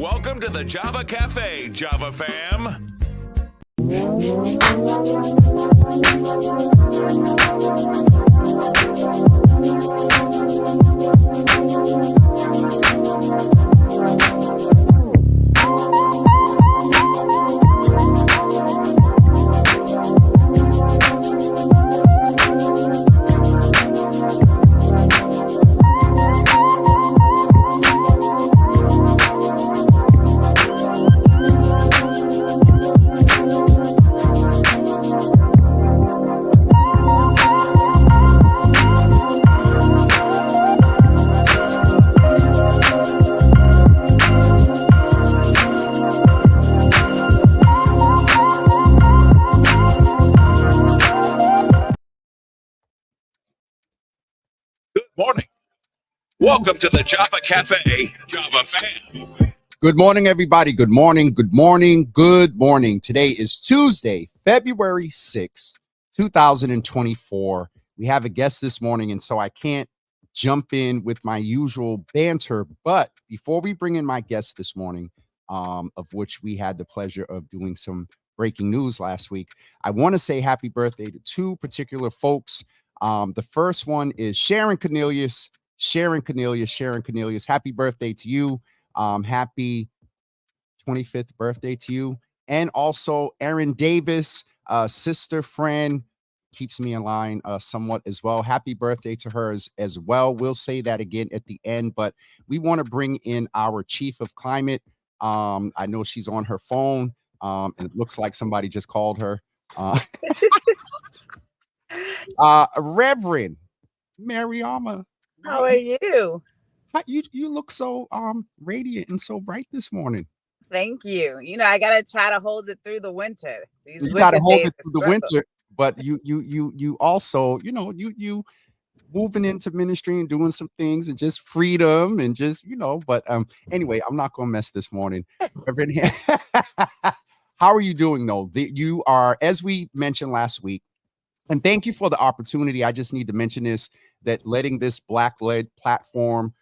Welcome to the Java Cafe, Java fam. Good morning. Welcome to the Java Cafe, Java fam. Good morning, everybody. Good morning. Good morning. Good morning. Today is Tuesday, February 6th, 2024. We have a guest this morning, and so I can't jump in with my usual banter. But before we bring in my guest this morning, of which we had the pleasure of doing some breaking news last week, I want to say happy birthday to two particular folks. The first one is Sharon Cornelius. Sharon Cornelius. Happy birthday to you. Happy 25th birthday to you. And also Erin Davis, sister, friend, keeps me in line somewhat as well. Happy birthday to her as well. We'll say that again at the end, but we want to bring in our chief of climate. I know she's on her phone. And it looks like somebody just called her. Reverend Mariama. How are you? You look so radiant and so bright this morning. Thank you. You know, I gotta try to hold it through the winter. You gotta hold it through the winter, but you also, you moving into ministry and doing some things and just freedom and just, but anyway, I'm not gonna mess this morning. Reverend, how are you doing though? You are, as we mentioned last week. And thank you for the opportunity. I just need to mention this, that letting this Black-led platform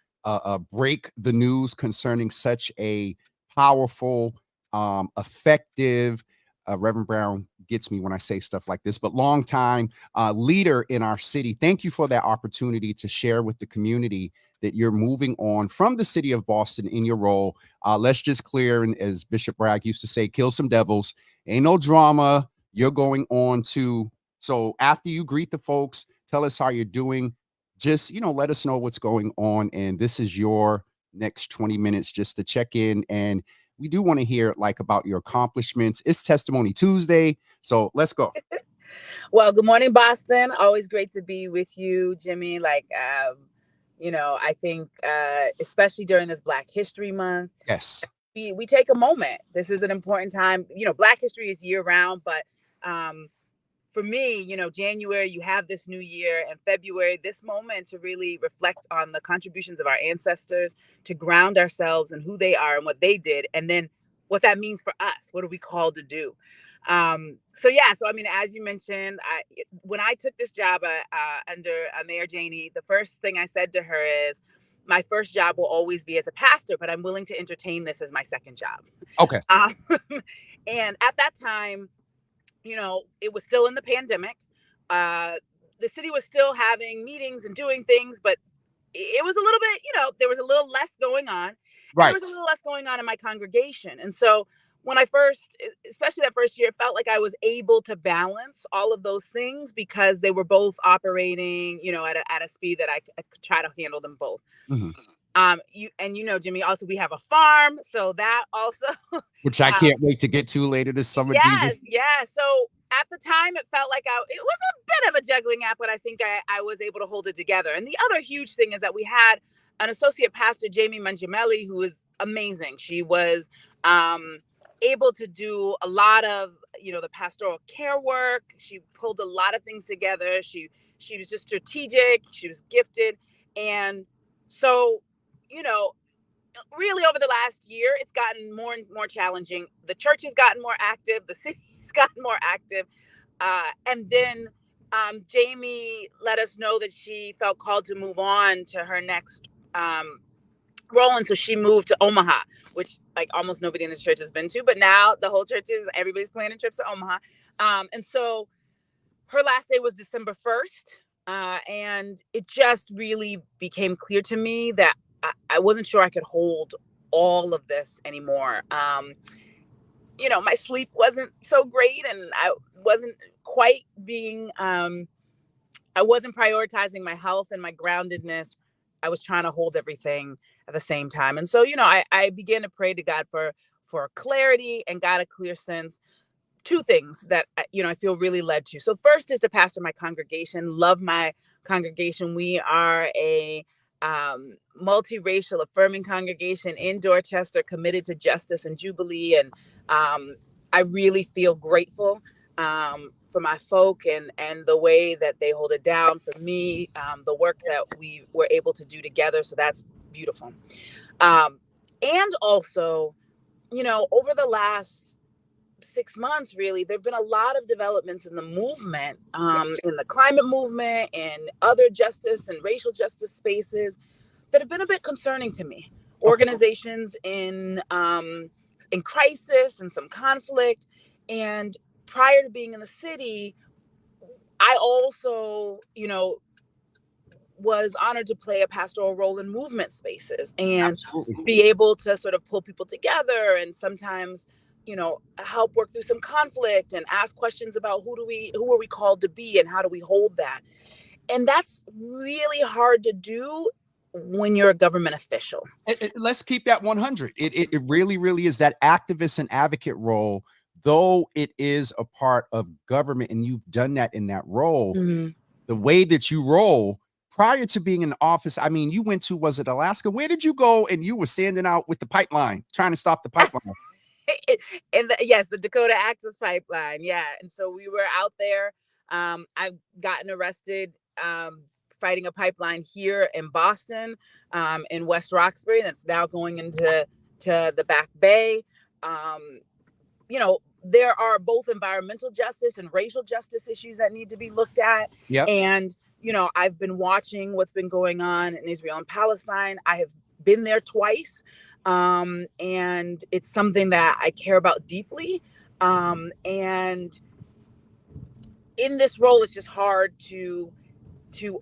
break the news concerning such a powerful, effective, Reverend Brown gets me when I say stuff like this, but longtime leader in our city. Thank you for that opportunity to share with the community that you're moving on from the city of Boston in your role. Let's just clear, and as Bishop Bragg used to say, kill some devils. Ain't no drama. You're going on to... So after you greet the folks, tell us how you're doing. Just, let us know what's going on. And this is your next 20 minutes just to check in. And we do want to hear about your accomplishments. It's Testimony Tuesday. So let's go. Well, good morning, Boston. Always great to be with you, Jimmy. I think especially during this Black History Month. Yes. We take a moment. This is an important time. Black history is year round, but for me, January, you have this new year, and February, this moment to really reflect on the contributions of our ancestors, to ground ourselves in who they are and what they did, and then what that means for us. What are we called to do? As you mentioned, when I took this job under Mayor Janey, the first thing I said to her is, my first job will always be as a pastor, but I'm willing to entertain this as my second job. Okay. And at that time, it was still in the pandemic. The city was still having meetings and doing things, but it was a little bit, there was a little less going on. Right. There was a little less going on in my congregation. And so when I first, especially that first year, it felt like I was able to balance all of those things because they were both operating, at a speed that I could try to handle them both. Mm-hmm. Jimmy, also we have a farm, so that also which I can't wait to get to later this summer. Yes. So at the time it felt like it was a bit of a juggling act, but I think I was able to hold it together. And the other huge thing is that we had an associate pastor, Jamie Mangiamelli, who was amazing. She was able to do a lot of the pastoral care work. She pulled a lot of things together. She was just strategic. She was gifted. And so really over the last year, it's gotten more and more challenging. The church has gotten more active. The city's gotten more active. And then Jamie let us know that she felt called to move on to her next rolling. So she moved to Omaha, which like almost nobody in this church has been to, but now the whole church everybody's planning trips to Omaha. And so her last day was December 1st. And it just really became clear to me that I wasn't sure I could hold all of this anymore. My sleep wasn't so great, and I wasn't quite I wasn't prioritizing my health and my groundedness. I was trying to hold everything at the same time. And so, I began to pray to God for clarity and got a clear sense. Two things that, I feel really led to. So first is to pastor my congregation, love my congregation. We are a multiracial affirming congregation in Dorchester, committed to justice and jubilee. And I really feel grateful for my folk and the way that they hold it down for me, the work that we were able to do together. So that's beautiful. And also, over the last 6 months, really, there've been a lot of developments in the movement, in the climate movement and other justice and racial justice spaces that have been a bit concerning to me. Organizations in crisis and some conflict. And prior to being in the city, I also, was honored to play a pastoral role in movement spaces and be able to sort of pull people together and sometimes, help work through some conflict and ask questions about who are we called to be and how do we hold that. And that's really hard to do when you're a government official. Let's keep that 100. It really, really is that activist and advocate role, though it is a part of government and you've done that in that role. Mm-hmm. The way that you roll prior to being in office, I mean, you went to, was it Alaska? Where did you go? And you were standing out with the pipeline, trying to stop the pipeline. Yes, the Dakota Access Pipeline. Yeah. And so we were out there. I've gotten arrested fighting a pipeline here in Boston, in West Roxbury, and it's now going into the Back Bay. There are both environmental justice and racial justice issues that need to be looked at. Yep. And, I've been watching what's been going on in Israel and Palestine. I have been there twice. And it's something that I care about deeply. And in this role, it's just hard to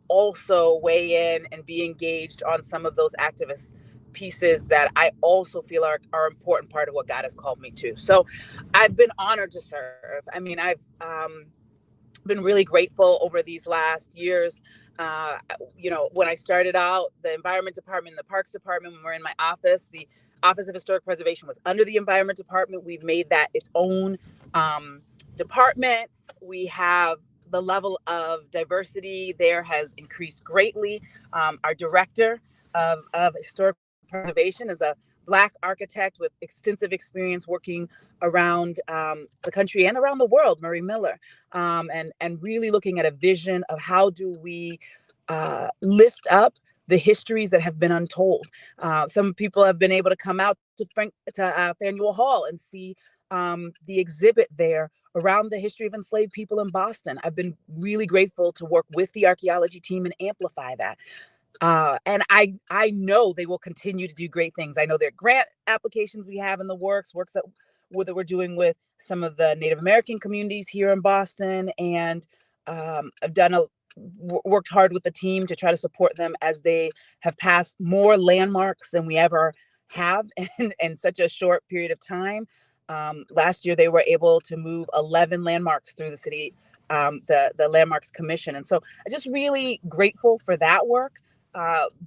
also weigh in and be engaged on some of those activist pieces that I also feel are an important part of what God has called me to. So I've been honored to serve. I mean, I've been really grateful over these last years. When I started out, the Environment Department and the Parks Department, when we're in my office, the Office of Historic Preservation was under the Environment Department. We've made that its own department. We have the level of diversity there has increased greatly. Our director of historic preservation is a Black architect with extensive experience working around the country and around the world, Murray Miller, and really looking at a vision of how do we lift up the histories that have been untold. Some people have been able to come out to Faneuil Hall and see the exhibit there around the history of enslaved people in Boston. I've been really grateful to work with the archaeology team and amplify that. And I know they will continue to do great things. I know there are grant applications we have in the works that we're doing with some of the Native American communities here in Boston. And I've worked hard with the team to try to support them as they have passed more landmarks than we ever have in such a short period of time. Last year, they were able to move 11 landmarks through the city, the Landmarks Commission. And so I'm just really grateful for that work.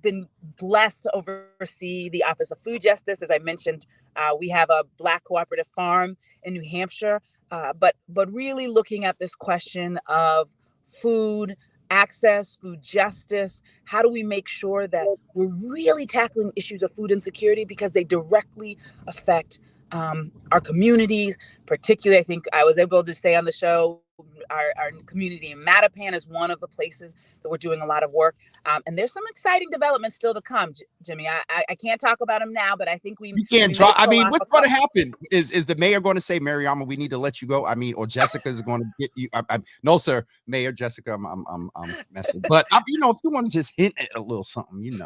Been blessed to oversee the Office of Food Justice. As I mentioned, we have a Black cooperative farm in New Hampshire, but really looking at this question of food access, food justice. How do we make sure that we're really tackling issues of food insecurity because they directly affect our communities? Particularly, I think I was able to say on the show, our community in Mattapan is one of the places that we're doing a lot of work. And there's some exciting developments still to come, Jimmy. I can't talk about them now, but I think you can't drop. I mean, what's going to happen? Is the mayor going to say, Mariama, we need to let you go? I mean, or Jessica's going to get you? No, sir, Mayor Jessica, I'm messing. But if you want to just hint at a little something,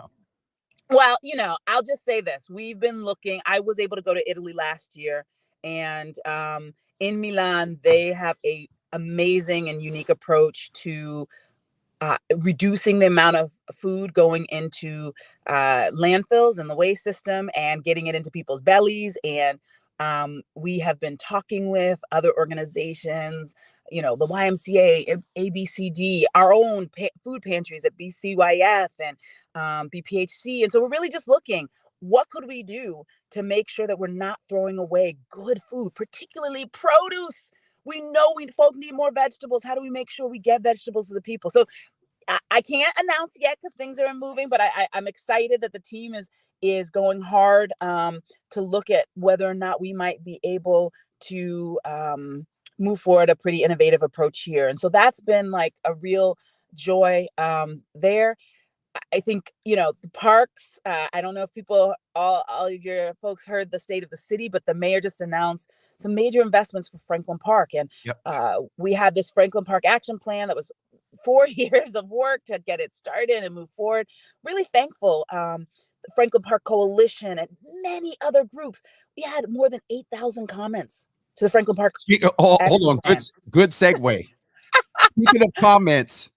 Well, I'll just say this. We've been looking. I was able to go to Italy last year, and in Milan, they have a amazing and unique approach to reducing the amount of food going into landfills and the waste system and getting it into people's bellies. And we have been talking with other organizations, the YMCA, ABCD, our own food pantries at BCYF and BPHC. And so we're really just looking, what could we do to make sure that we're not throwing away good food, particularly produce? We know folk need more vegetables. How do we make sure we get vegetables to the people? So I can't announce yet because things are moving, but I'm excited that the team is going hard to look at whether or not we might be able to move forward a pretty innovative approach here. And so that's been like a real joy there. I think, the parks, I don't know if all of your folks heard the state of the city, but the mayor just announced some major investments for Franklin Park. And Yep. We had this Franklin Park action plan that was 4 years of work to get it started and move forward. Really thankful. The Franklin Park Coalition and many other groups. We had more than 8,000 comments to the Franklin Park. Hold on. Good segue. Speaking of comments,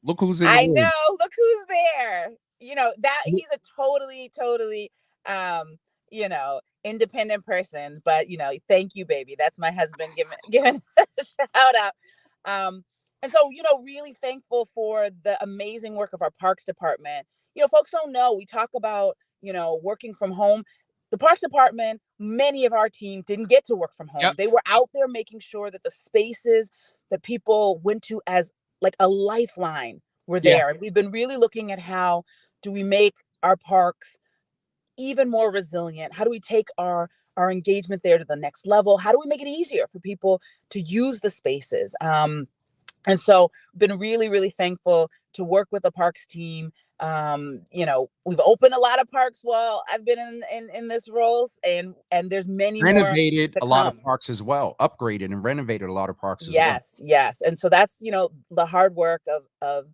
look who's in the room. I know. Look who's there. He's a totally, independent person. But, thank you, baby. That's my husband giving a shout out. And so, really thankful for the amazing work of our Parks Department. Folks don't know, we talk about, working from home. The Parks Department, many of our team didn't get to work from home. Yep. They were out there making sure that the spaces that people went to as like a lifeline were there. And we've been really looking at how do we make our parks even more resilient? How do we take our engagement there to the next level? How do we make it easier for people to use the spaces? And so been really, really thankful to work with the parks team. We've opened a lot of parks while I've been in this roles, and there's many renovated more a lot of parks as well, upgraded and renovated a lot of parks as well. Yes. And so that's, the hard work of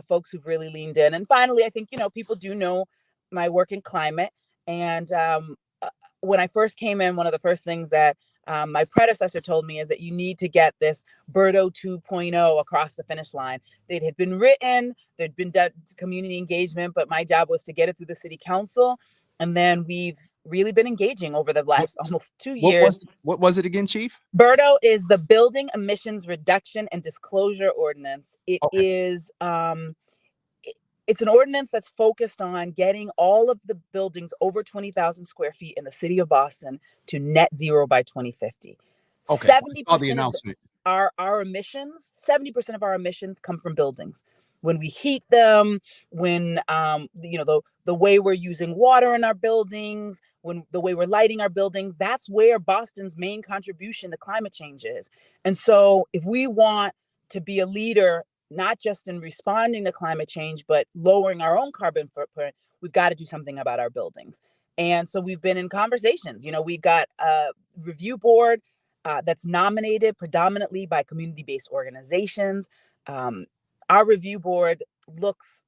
folks who've really leaned in. And finally, I think, people do know my work in climate. And when I first came in, one of the first things that my predecessor told me is that you need to get this Birdo 2.0 across the finish line. It had been written, there'd been done community engagement, but my job was to get it through the city council. And then we've really been engaging over the last almost 2 years. What was it again, Chief? Birdo is the Building Emissions Reduction and Disclosure Ordinance. It is it's an ordinance that's focused on getting all of the buildings over 20,000 square feet in the city of Boston to net zero by 2050. Okay, 70% I saw the announcement. Our emissions, 70% of our emissions come from buildings. When we heat them, when the way we're using water in our buildings, when the way we're lighting our buildings, that's where Boston's main contribution to climate change is. And so if we want to be a leader, not just in responding to climate change, but lowering our own carbon footprint, we've got to do something about our buildings. And so we've been in conversations. We've got a review board that's nominated predominantly by community-based organizations. Our review board looks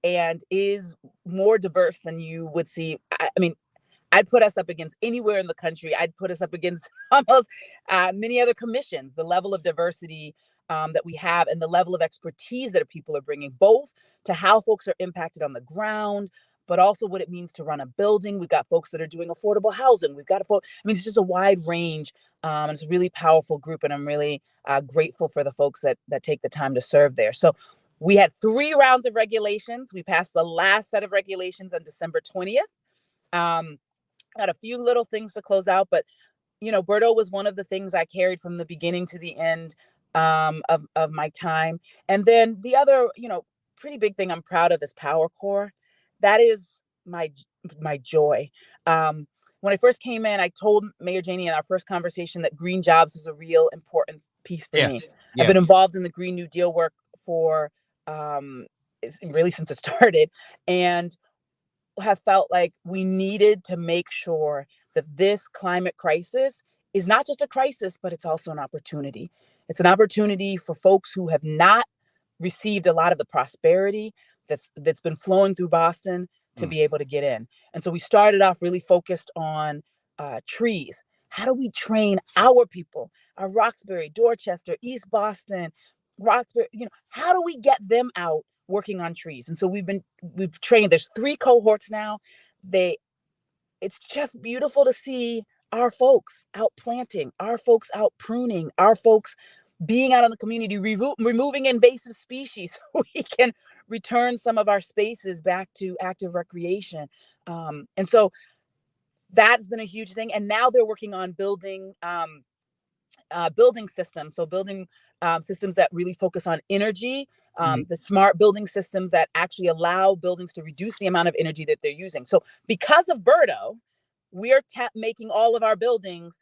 and is more diverse than you would see. I mean, I'd put us up against anywhere in the country. I'd put us up against almost many other commissions. The level of diversity that we have and the level of expertise that people are bringing, both to how folks are impacted on the ground, but also what it means to run a building. We've got folks that are doing affordable housing. We've got it's just a wide range. And it's a really powerful group. And I'm really grateful for the folks that take the time to serve there. So we had 3 rounds of regulations. We passed the last set of regulations on December 20th. Got a few little things to close out, but Birdo was one of the things I carried from the beginning to the end of my time. And then the other, pretty big thing I'm proud of is Power Core. That is my joy. When I first came in, I told Mayor Janey in our first conversation that green jobs was a real important piece for me. I've been involved in the Green New Deal work for really since it started, and have felt like we needed to make sure that this climate crisis is not just a crisis, but it's also an opportunity. It's an opportunity for folks who have not received a lot of the prosperity that's been flowing through Boston to be able to get in. And so we started off really focused on trees. How do we train our people, our Roxbury, Dorchester, East Boston, Roxbury, how do we get them out working on trees? And so we've trained, there's 3 cohorts now. It's just beautiful to see our folks out planting, our folks out pruning, our folks being out in the community, removing invasive species so we can return some of our spaces back to active recreation. And so that's been a huge thing. And now they're working on building systems. So building systems that really focus on energy, the smart building systems that actually allow buildings to reduce the amount of energy that they're using. So because of Birdo, we're making all of our buildings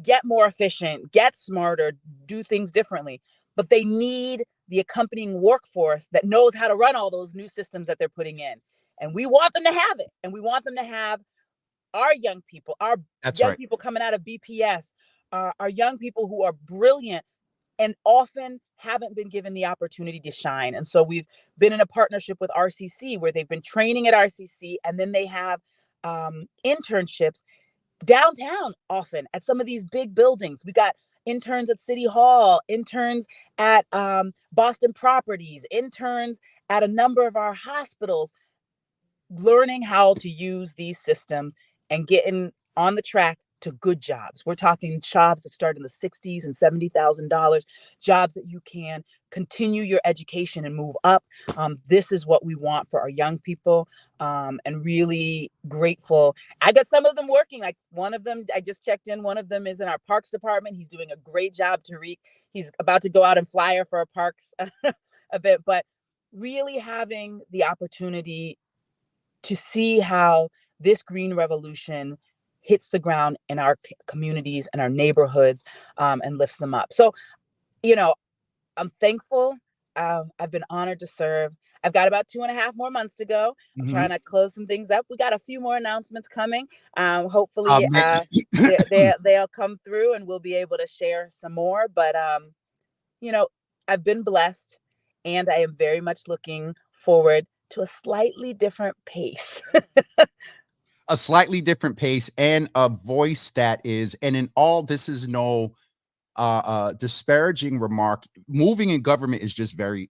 get more efficient, get smarter, do things differently. But they need the accompanying workforce that knows how to run all those new systems that they're putting in. And we want them to have it. And we want them to have our young people, people coming out of BPS, our young people who are brilliant and often haven't been given the opportunity to shine. And so we've been in a partnership with RCC where they've been training at RCC, and then they have internships downtown often at some of these big buildings. We got interns at City Hall, interns at Boston Properties, interns at a number of our hospitals, learning how to use these systems and getting on the track to good jobs. We're talking jobs that start in the $60,000 and $70,000, jobs that you can continue your education and move up. This is what we want for our young people, and really grateful. I got some of them working. Like one of them, I just checked in. One of them is in our parks department. He's doing a great job, Tariq. He's about to go out and flyer for a parks event, but really having the opportunity to see how this green revolution hits the ground in our communities and our neighborhoods, and lifts them up. So, I'm thankful. I've been honored to serve. I've got about 2.5 more months to go. I'm trying to close some things up. We got a few more announcements coming. Hopefully they'll come through and we'll be able to share some more. But, I've been blessed, and I am very much looking forward to a slightly different pace. A slightly different pace and a voice that is, and in all, this is no disparaging remark. Moving in government is just very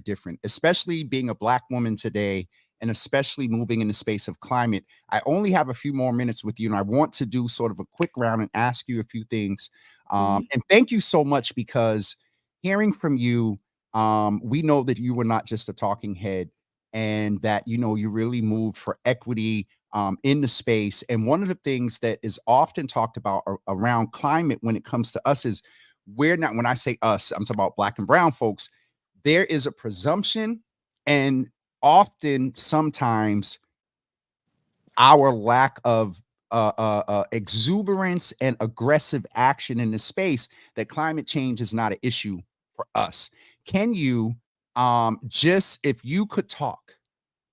different, especially being a Black woman today, and especially moving in the space of climate. I only have a few more minutes with you, and I want to do sort of a quick round and ask you a few things. And thank you so much, because hearing from you, we know that you were not just a talking head, and that, you really moved for equity in the space. And one of the things that is often talked about around climate when it comes to us is, we're not, when I say us, I'm talking about Black and brown folks, there is a presumption, and often sometimes our lack of exuberance and aggressive action in the space, that climate change is not an issue for us. Can you just, if you could talk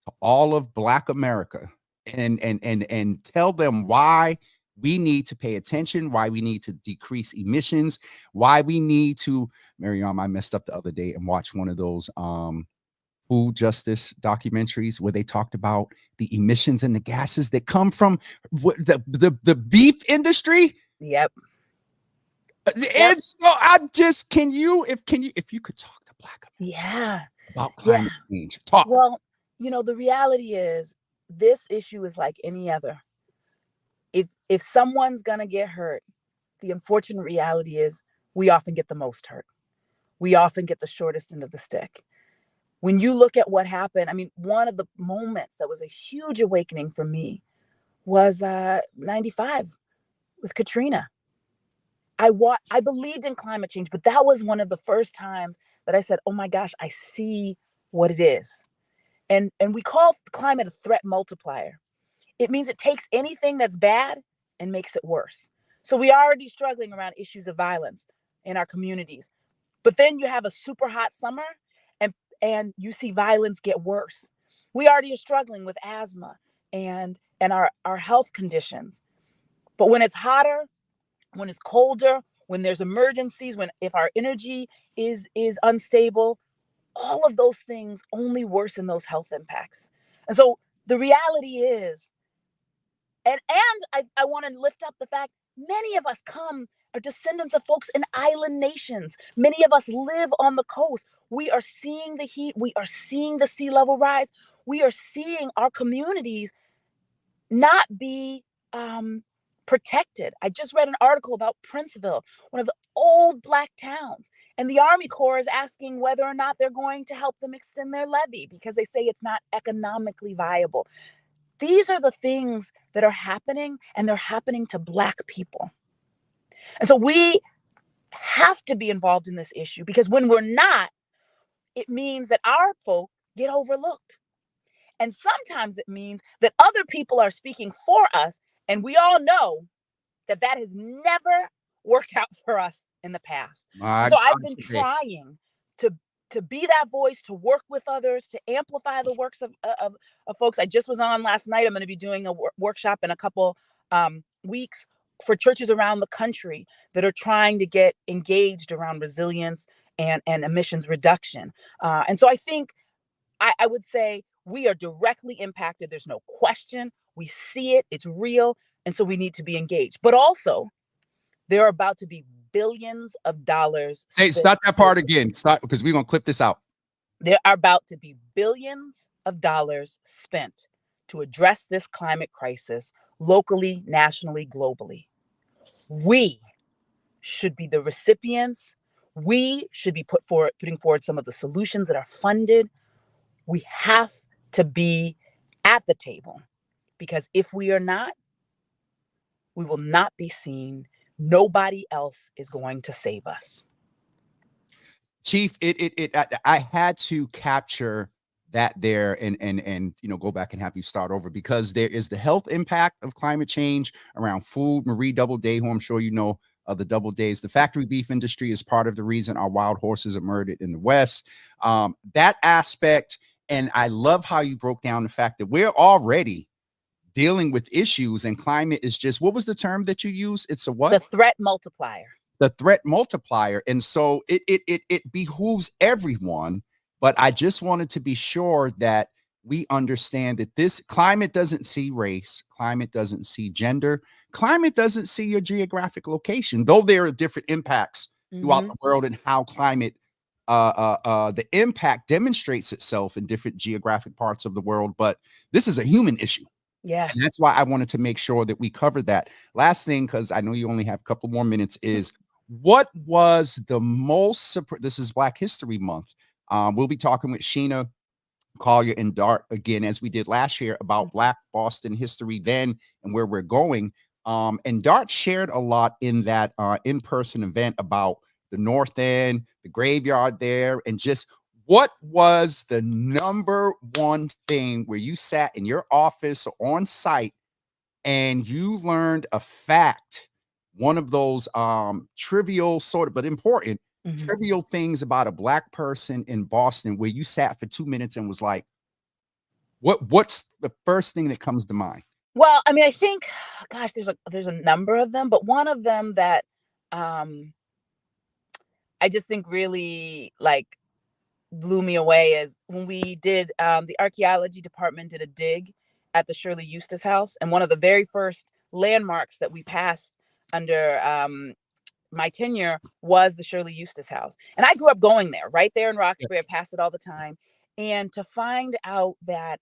to all of Black America and tell them why we need to pay attention, why we need to decrease emissions, why we need to, Mariama, I messed up the other day and watched one of those food justice documentaries where they talked about the emissions and the gases that come from the beef industry. Yep. And so I just, if you could talk to Black America about climate change, talk. Well, the reality is, this issue is like any other. If someone's gonna get hurt, the unfortunate reality is we often get the most hurt. We often get the shortest end of the stick. When you look at what happened, one of the moments that was a huge awakening for me was 95 with Katrina. I believed in climate change, but that was one of the first times that I said, oh my gosh, I see what it is. And we call climate a threat multiplier. It means it takes anything that's bad and makes it worse. So we are already struggling around issues of violence in our communities. But then you have a super hot summer and you see violence get worse. We already are struggling with asthma and our health conditions. But when it's hotter, when it's colder, when there's emergencies, if our energy is unstable, all of those things only worsen those health impacts. And so The reality is, and I want to lift up the fact many of us are descendants of folks in island nations. Many of us live on the coast. We are seeing the heat. We are seeing the sea level rise. We are seeing our communities not be protected. I just read an article about Princeville, one of the old Black towns, and the Army Corps is asking whether or not they're going to help them extend their levee because they say it's not economically viable. These are the things that are happening, and they're happening to Black people. And so we have to be involved in this issue, because when we're not, it means that our folk get overlooked. And sometimes it means that other people are speaking for us, and we all know that that has never worked out for us in the past. So I've been trying to be that voice, to work with others, to amplify the works of folks. I just was on last night. I'm going to be doing a workshop in a couple weeks for churches around the country that are trying to get engaged around resilience and emissions reduction. And so I think I would say we are directly impacted. There's no question. We see it. It's real. And so we need to be engaged. But also, there are about to be billions of dollars. Hey, stop that part again. Stop, because we're going to clip this out. There are about to be billions of dollars spent to address this climate crisis locally, nationally, globally. We should be the recipients. We should be putting forward some of the solutions that are funded. We have to be at the table, because if we are not, we will not be seen. Nobody else is going to save us. Chief, I had to capture that there and go back and have you start over, because there is the health impact of climate change around food. Marie Doubleday, who I'm sure you know of the Doubledays, the factory beef industry is part of the reason our wild horses are murdered in the West. That aspect, and I love how you broke down the fact that we're already dealing with issues, and climate is just, what was the term that you used? It's a what? The threat multiplier. The threat multiplier. And so it behooves everyone. But I just wanted to be sure that we understand that this climate doesn't see race, climate doesn't see gender, climate doesn't see your geographic location, though there are different impacts throughout the world, and how climate the impact demonstrates itself in different geographic parts of the world. But this is a human issue. Yeah. And that's why I wanted to make sure that we covered that. Last thing, because I know you only have a couple more minutes, is what was the most, this is Black History Month. We'll be talking with Sheena Collier and Dart again, as we did last year, about Black Boston history then and where we're going. And Dart shared a lot in that in-person event about the North End, the graveyard there, and just what was the number one thing where you sat in your office or on site and you learned a fact, one of those trivial sort of, but important, trivial things about a Black person in Boston, where you sat for 2 minutes and was like, what's the first thing that comes to mind? Well, I mean, I think, gosh, there's a number of them, but one of them that I just think really blew me away is when we did the archaeology department did a dig at the Shirley Eustace house, and one of the very first landmarks that we passed under my tenure was the Shirley Eustace house. And I grew up going there, right there in Roxbury. I passed it all the time. And to find out that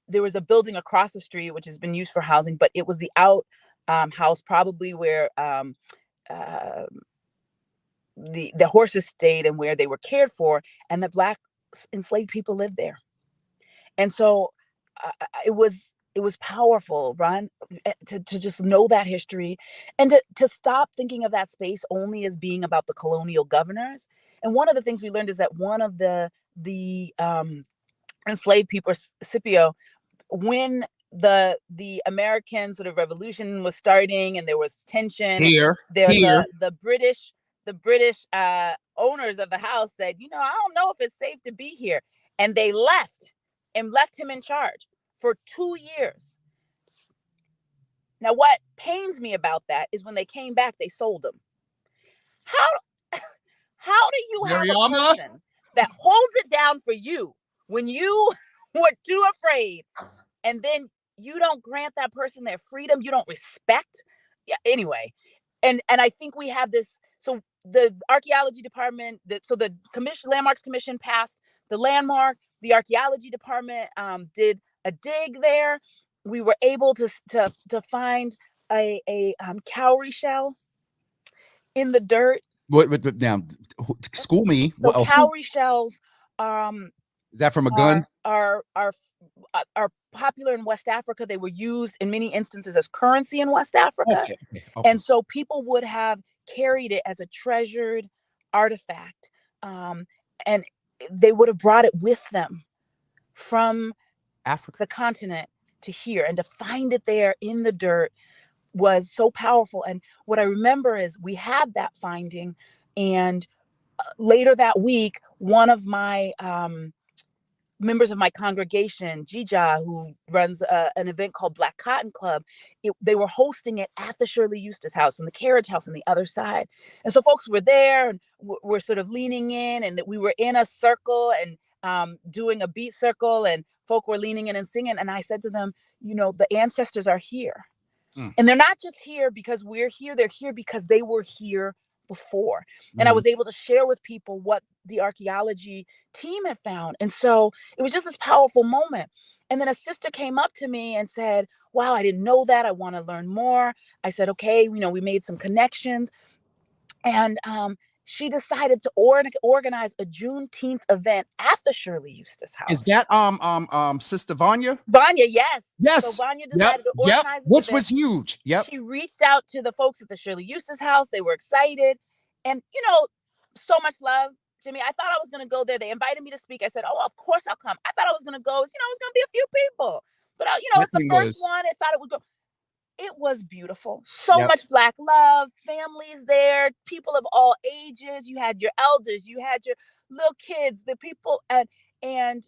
there was a building across the street which has been used for housing, but it was the out house, probably where the horses stayed and where they were cared for, and the Black enslaved people lived there. And so it was powerful, Ron, to just know that history, and to stop thinking of that space only as being about the colonial governors. And one of the things we learned is that one of the enslaved people, Scipio, when the American sort of revolution was starting and there was tension, the British owners of the house said, I don't know if it's safe to be here. And they left him in charge for 2 years. Now, what pains me about that is when they came back, they sold him. How do you have a person that holds it down for you when you were too afraid and then you don't grant that person their freedom, you don't respect. Yeah, anyway. And I think we have this. So the archaeology department, the commission, landmarks commission passed the landmark. The archaeology department did a dig there. We were able to find a cowrie shell in the dirt. What now? School me. So What, cowrie shells is that from a gun? are popular in West Africa. They were used in many instances as currency in West Africa. Okay. And so people would have carried it as a treasured artifact. And they would have brought it with them from Africa, the continent to here. And to find it there in the dirt was so powerful. And what I remember is we had that finding. And later that week, one of my members of my congregation, Jija, who runs an event called Black Cotton Club, they were hosting it at the Shirley Eustace House and the Carriage House on the other side. And so folks were there and were sort of leaning in, and that we were in a circle and doing a beat circle, and folk were leaning in and singing. And I said to them, the ancestors are here. And they're not just here because we're here, they're here because they were here before. And I was able to share with people what the archaeology team had found. And so it was just this powerful moment. And then a sister came up to me and said, wow, I didn't know that. I want to learn more. I said, okay, we made some connections. And she decided to organize a Juneteenth event at the Shirley Eustace House. Is that Sister Vanya? Vanya, yes. Yes. So Vanya decided to organize this which event. was huge. Yep. She reached out to the folks at the Shirley Eustace House. They were excited. And, so much love, Jimmy. I thought I was going to go there. They invited me to speak. I said, oh, of course I'll come. I thought I was going to go. It was going to be a few people. But, it's the first one. I thought it would go. It was beautiful. So much Black love, families there, people of all ages. You had your elders, you had your little kids, the people, and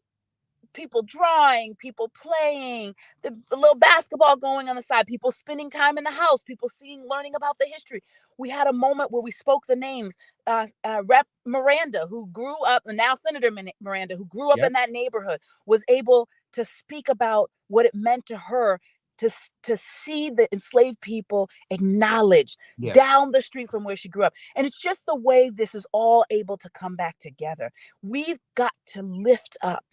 people drawing, people playing, the little basketball going on the side, people spending time in the house, people learning about the history. We had a moment where we spoke the names. Rev Miranda, who grew up, and now Senator Miranda, who grew up in that neighborhood, was able to speak about what it meant to her to see the enslaved people acknowledged down the street from where she grew up. And it's just the way this is all able to come back together. We've got to lift up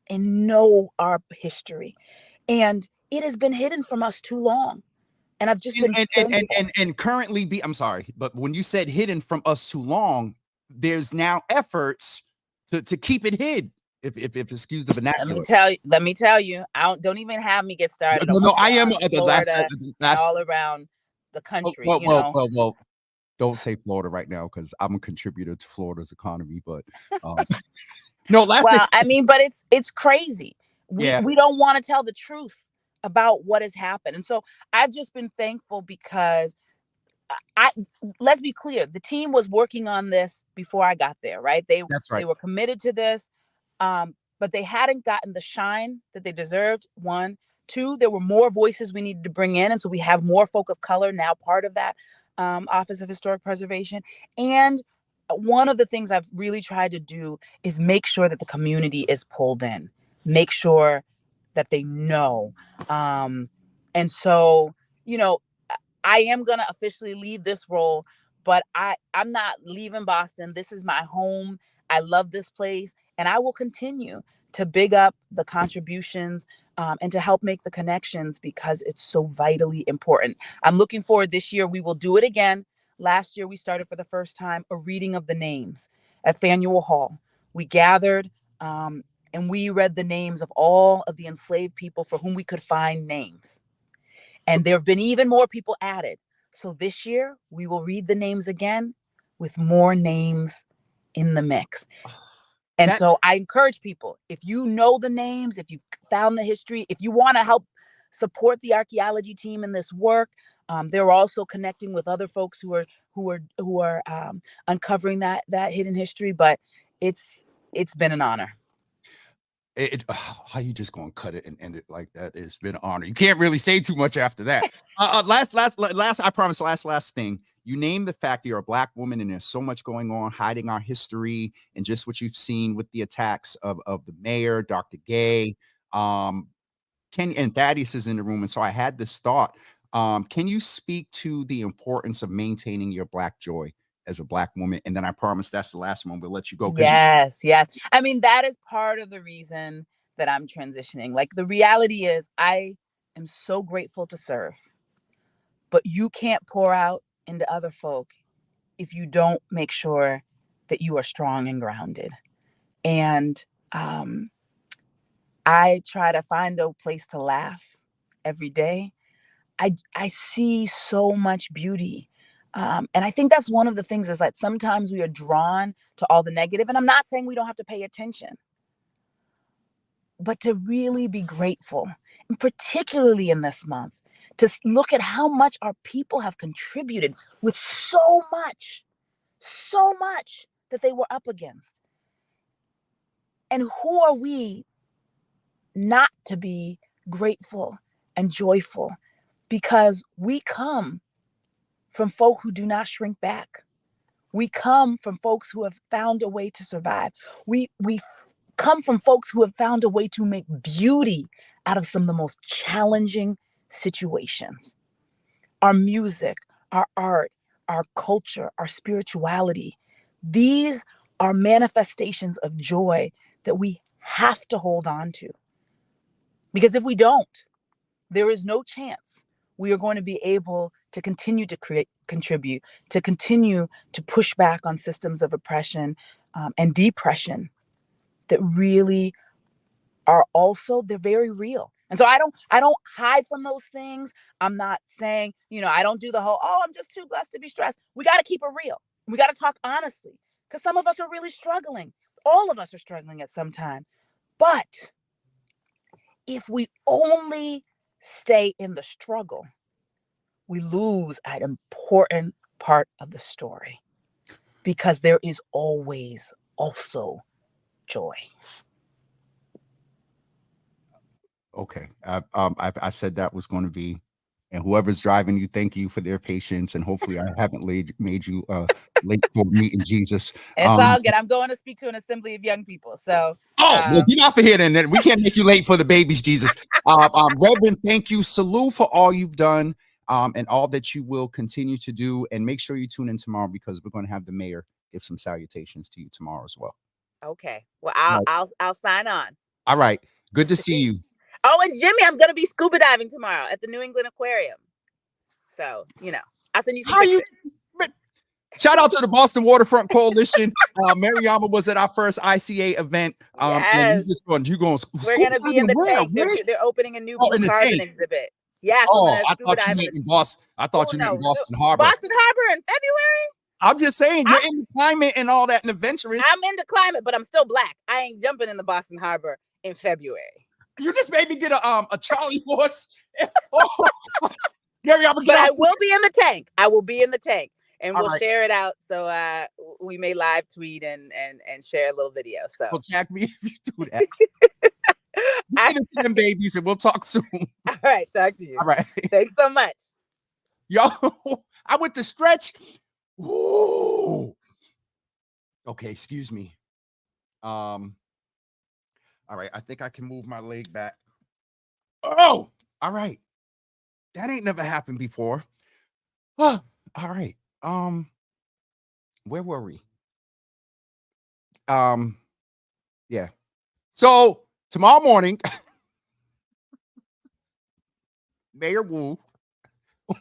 and know our history. And it has been hidden from us too long. And I've just been and currently I'm sorry, but when you said hidden from us too long, there's now efforts to keep it hid. If excuse the vernacular. Let me tell you, don't even have me get started. No, I am the last all around the country. Well, don't say Florida right now because I'm a contributor to Florida's economy. But no, but it's crazy. We don't want to tell the truth about what has happened, and so I've just been thankful because let's be clear, the team was working on this before I got there, right? They were committed to this. But they hadn't gotten the shine that they deserved. 1, 2, there were more voices we needed to bring in. And so we have more folk of color now part of that Office of Historic Preservation. And one of the things I've really tried to do is make sure that the community is pulled in, make sure that they know. And so, I am going to officially leave this role, but I'm not leaving Boston. This is my home. I love this place. And I will continue to big up the contributions and to help make the connections because it's so vitally important. I'm looking forward this year. We will do it again. Last year, we started for the first time a reading of the names at Faneuil Hall. We gathered and we read the names of all of the enslaved people for whom we could find names. And there have been even more people added. So this year, we will read the names again with more names in the mix. And so I encourage people, if you know the names, if you've found the history, if you want to help support the archaeology team in this work, they're also connecting with other folks who are uncovering that hidden history. But it's been an honor. How you just gonna cut it and end it like that? It's been an honor. You can't really say too much after that. Last, I promise. Last thing. You name the fact that you're a Black woman, and there's so much going on, hiding our history, and just what you've seen with the attacks of the mayor, Dr. Gay. and Thaddeus is in the room, and so I had this thought. Can you speak to the importance of maintaining your Black joy as a Black woman? And then I promise that's the last one. We'll let you go. Yes, yes. I mean, that is part of the reason that I'm transitioning. Like, the reality is, I am so grateful to serve, but you can't pour out into other folk if you don't make sure that you are strong and grounded. And I try to find a place to laugh every day. I see so much beauty. And I think that's one of the things is that sometimes we are drawn to all the negative. And I'm not saying we don't have to pay attention, but to really be grateful, and particularly in this month, to look at how much our people have contributed with so much that they were up against. And who are we not to be grateful and joyful? Because we come from folk who do not shrink back. We come from folks who have found a way to survive. We come from folks who have found a way to make beauty out of some of the most challenging situations. Our music, our art, our culture, our spirituality, these are manifestations of joy that we have to hold on to. Because if we don't, there is no chance we are going to be able to continue to contribute, to continue to push back on systems of oppression and depression that really are also, they're very real. And so I don't hide from those things. I'm not saying, I don't do the whole, I'm just too blessed to be stressed. We got to keep it real. We got to talk honestly, because some of us are really struggling. All of us are struggling at some time. But if we only stay in the struggle, we lose an important part of the story, because there is always also joy. Okay. I said that was going to be, and whoever's driving you, thank you for their patience. And hopefully I haven't made you late for meeting Jesus. It's all good. I'm going to speak to an assembly of young people. So well, get off of here then. We can't make you late for the babies, Jesus. Reverend, thank you. Salute for all you've done and all that you will continue to do. And make sure you tune in tomorrow, because we're going to have the mayor give some salutations to you tomorrow as well. Okay. Well, I'll sign on. All right. Good to see you. Oh, and Jimmy, I'm going to be scuba diving tomorrow at the New England Aquarium. So, I'll send you some pictures. Shout out to the Boston Waterfront Coalition. Mariama was at our first ICA event. Yes. And we're going to be in the tank. They're opening a new carbon exhibit. Yes. I thought you meant in Boston. I thought you meant in Boston Harbor. Boston Harbor in February? I'm just saying, you're in the climate and all that and adventurous. I'm in the climate, but I'm still Black. I ain't jumping in the Boston Harbor in February. You just made me get a Charlie horse. Gary, but I will be in the tank. I will be in the tank, and we'll share it out. So we may live tweet and share a little video. So well, tag me if you do that. Get into them babies, and we'll talk soon. All right, talk to you. All right, thanks so much. Yo, I went to stretch. Ooh. Okay, excuse me. All right, I think I can move my leg back. Oh, all right. That ain't never happened before. Oh, all right. Where were we? Yeah. So tomorrow morning, Mayor Wu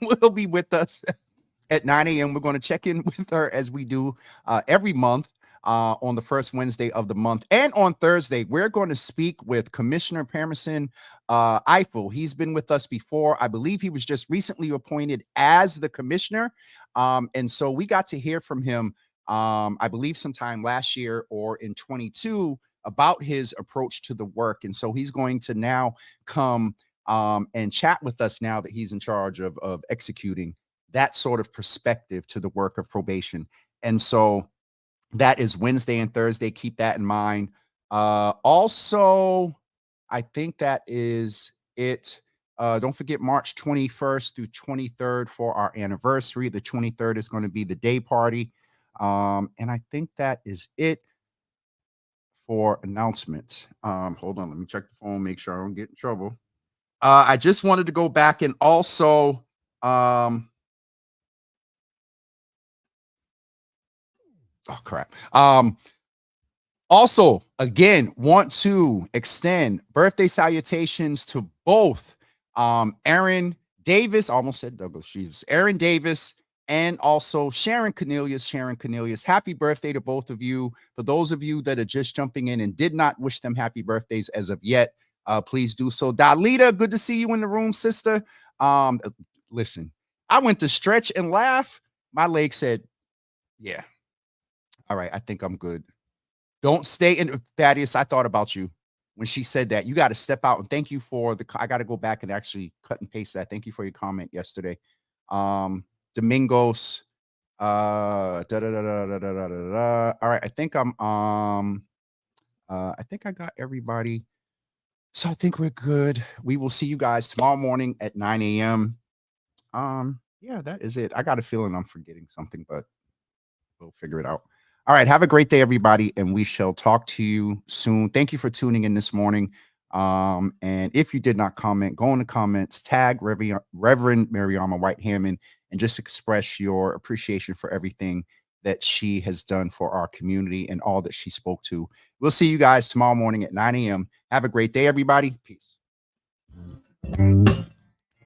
will be with us at 9 a.m. We're going to check in with her as we do every month. On the first Wednesday of the month. And on Thursday, we're going to speak with Commissioner Parmesan Eiffel. He's been with us before. I believe he was just recently appointed as the commissioner. And so we got to hear from him, I believe sometime last year or in 22, about his approach to the work. And so he's going to now come and chat with us now that he's in charge of executing that sort of perspective to the work of probation. And so that is Wednesday and Thursday. Keep that in mind. Also, I think that is it. Don't forget March 21st through 23rd for our anniversary. The 23rd is going to be the day party. And I think that is it for announcements. Hold on. Let me check the phone, make sure I don't get in trouble. I just wanted to go back and also oh crap. Also, again, want to extend birthday salutations to both Aaron Davis, almost said Douglas, Jesus, Aaron Davis, and also Sharon Cornelius. Sharon Cornelius, happy birthday to both of you. For those of you that are just jumping in and did not wish them happy birthdays as of yet, please do so. Dalita, good to see you in the room, sister. Listen, I went to stretch and laugh. My leg said, yeah. All right, I think I'm good. Don't stay in. Thaddeus, I thought about you when she said that. You got to step out, and thank you for the. I got to go back and actually cut and paste that. Thank you for your comment yesterday. Domingos. All right, I think I'm I think I got everybody. So I think we're good. We will see you guys tomorrow morning at 9 a.m. Yeah, that is it. I got a feeling I'm forgetting something, but we'll figure it out. All right. Have a great day, everybody. And we shall talk to you soon. Thank you for tuning in this morning. And if you did not comment, go in the comments, tag Reverend Mariama White-Hammond, and just express your appreciation for everything that she has done for our community and all that she spoke to. We'll see you guys tomorrow morning at 9 a.m. Have a great day, everybody. Peace.